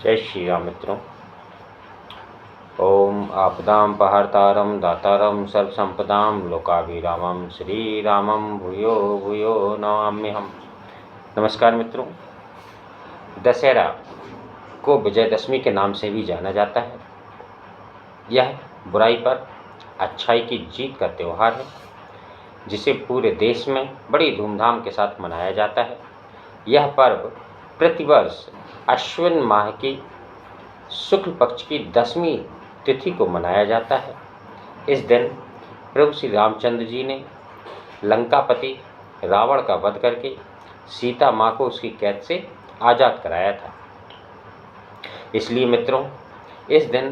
जय श्री राम मित्रों। ओम आपदां पहर्तारं दातारं सर्वसंपदां लोकाभिरामं श्री रामं भूयो भूयो नमाम्यहम्। नमस्कार मित्रों। दशहरा को विजयदशमी के नाम से भी जाना जाता है। यह बुराई पर अच्छाई की जीत का त्यौहार है, जिसे पूरे देश में बड़ी धूमधाम के साथ मनाया जाता है। यह पर्व प्रतिवर्ष अश्विन माह की शुक्ल पक्ष की 10वीं तिथि को मनाया जाता है। इस दिन प्रभु श्री रामचंद्र जी ने लंकापति रावण का वध करके सीता माँ को उसकी कैद से आज़ाद कराया था। इसलिए मित्रों, इस दिन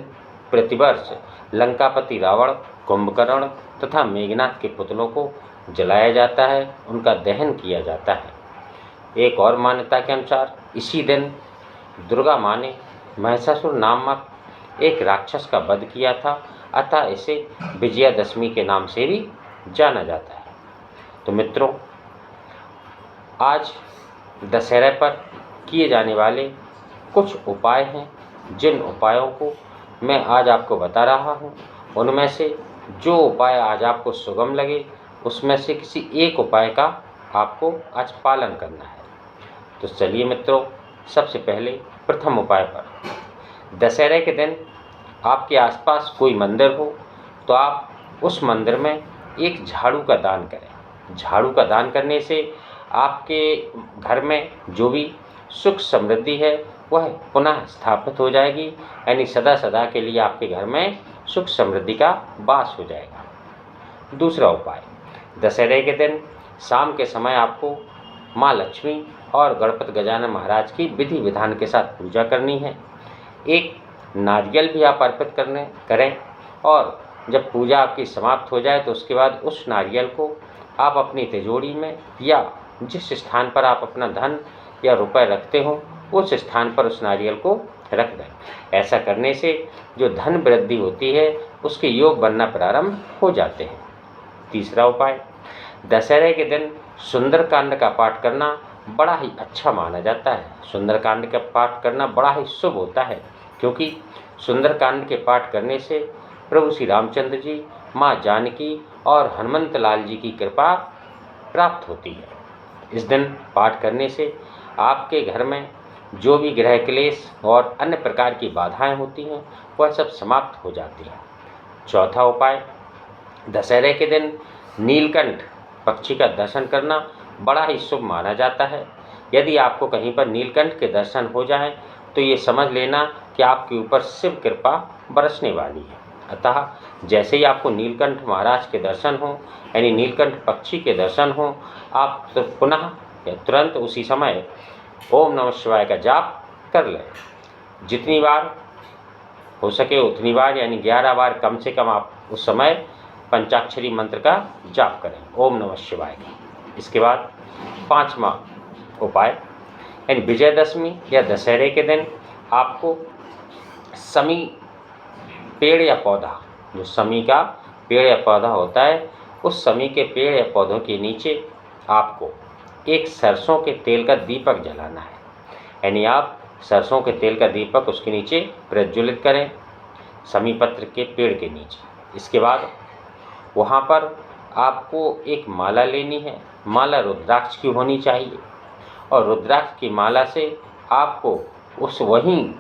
प्रतिवर्ष लंकापति रावण, कुंभकर्ण तथा मेघनाथ के पुतलों को जलाया जाता है, उनका दहन किया जाता है। एक और मान्यता के अनुसार इसी दिन दुर्गा माँ ने महिषासुर नामक एक राक्षस का वध किया था, अतः इसे विजयादशमी के नाम से भी जाना जाता है। तो मित्रों, आज दशहरे पर किए जाने वाले कुछ उपाय हैं, जिन उपायों को मैं आज आपको बता रहा हूँ। उनमें से जो उपाय आज आपको सुगम लगे, उसमें से किसी एक उपाय का आपको आज पालन करना है। तो चलिए मित्रों, सबसे पहले प्रथम उपाय पर। दशहरे के दिन आपके आसपास कोई मंदिर हो तो आप उस मंदिर में एक झाड़ू का दान करें। झाड़ू का दान करने से आपके घर में जो भी सुख समृद्धि है वह पुनः स्थापित हो जाएगी, यानी सदा सदा के लिए आपके घर में सुख समृद्धि का वास हो जाएगा। दूसरा उपाय, दशहरे के दिन शाम के समय आपको माँ लक्ष्मी और गणपति गजानन महाराज की विधि विधान के साथ पूजा करनी है। एक नारियल भी आप अर्पित करें और जब पूजा आपकी समाप्त हो जाए तो उसके बाद उस नारियल को आप अपनी तिजोरी में या जिस स्थान पर आप अपना धन या रुपए रखते हो उस स्थान पर उस नारियल को रख दें। ऐसा करने से जो धन वृद्धि होती है उसके योग बनना प्रारंभ हो जाते हैं। तीसरा उपाय, दशहरे के दिन सुंदरकांड का पाठ करना बड़ा ही अच्छा माना जाता है। सुंदरकांड का पाठ करना बड़ा ही शुभ होता है, क्योंकि सुंदरकांड के पाठ करने से प्रभु श्री रामचंद्र जी, माँ जानकी और हनुमंत लाल जी की कृपा प्राप्त होती है। इस दिन पाठ करने से आपके घर में जो भी ग्रह क्लेश और अन्य प्रकार की बाधाएं होती हैं वह सब समाप्त हो जाती हैं। चौथा उपाय, दशहरे के दिन नीलकंठ पक्षी का दर्शन करना बड़ा ही शुभ माना जाता है। यदि आपको कहीं पर नीलकंठ के दर्शन हो जाएं तो ये समझ लेना कि आपके ऊपर शिव कृपा बरसने वाली है। अतः जैसे ही आपको नीलकंठ महाराज के दर्शन हो, यानी नीलकंठ पक्षी के दर्शन हो, आप तो पुनः या तुरंत उसी समय ओम नमः शिवाय का जाप कर लें। जितनी बार हो सके उतनी बार, यानी 11 बार कम से कम आप उस समय पंचाक्षरी मंत्र का जाप करें, ओम नमः शिवाय का। इसके बाद पांचवा उपाय, यानी विजयदशमी या दशहरे के दिन आपको समी पेड़ या पौधा, जो समी का पेड़ या पौधा होता है, उस समी के पेड़ या पौधों के नीचे आपको एक सरसों के तेल का दीपक जलाना है। यानी आप सरसों के तेल का दीपक उसके नीचे प्रज्वलित करें, समी पत्र के पेड़ के नीचे। इसके बाद वहाँ पर आपको एक माला लेनी है। माला रुद्राक्ष की होनी चाहिए और रुद्राक्ष की माला से आपको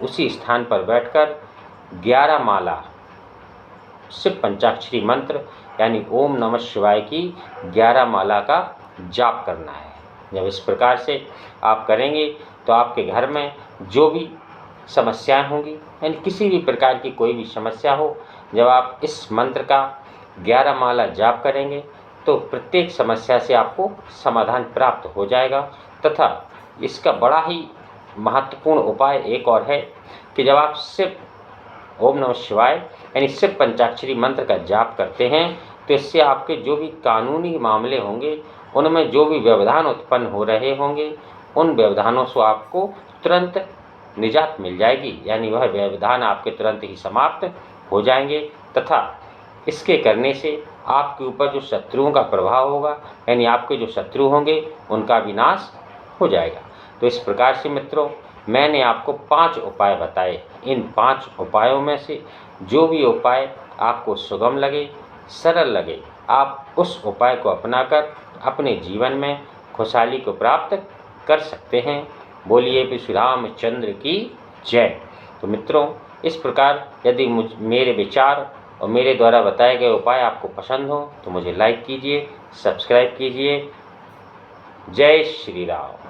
उसी स्थान पर बैठकर 11 माला शिव पंचाक्षरी मंत्र यानी ओम नमः शिवाय की 11 माला का जाप करना है। जब इस प्रकार से आप करेंगे तो आपके घर में जो भी समस्याएं होंगी, यानी किसी भी प्रकार की कोई भी समस्या हो, जब आप इस मंत्र का 11 माला जाप करेंगे तो प्रत्येक समस्या से आपको समाधान प्राप्त हो जाएगा। तथा इसका बड़ा ही महत्वपूर्ण उपाय एक और है कि जब आप शिव ओम नमः शिवाय यानी शिव पंचाक्षरी मंत्र का जाप करते हैं तो इससे आपके जो भी कानूनी मामले होंगे, उनमें जो भी व्यवधान उत्पन्न हो रहे होंगे, उन व्यवधानों से आपको तुरंत निजात मिल जाएगी, यानी वह व्यवधान आपके तुरंत ही समाप्त हो जाएंगे। तथा इसके करने से आपके ऊपर जो शत्रुओं का प्रभाव होगा, यानी आपके जो शत्रु होंगे, उनका विनाश हो जाएगा। तो इस प्रकार से मित्रों, मैंने आपको 5 उपाय बताए। इन 5 उपायों में से जो भी उपाय आपको सुगम लगे, सरल लगे, आप उस उपाय को अपनाकर अपने जीवन में खुशहाली को प्राप्त कर सकते हैं। बोलिए श्री रामचंद्र की जय। तो मित्रों, इस प्रकार यदि मेरे विचार और मेरे द्वारा बताए गए उपाय आपको पसंद हो तो मुझे लाइक कीजिए, सब्सक्राइब कीजिए। जय श्री राम।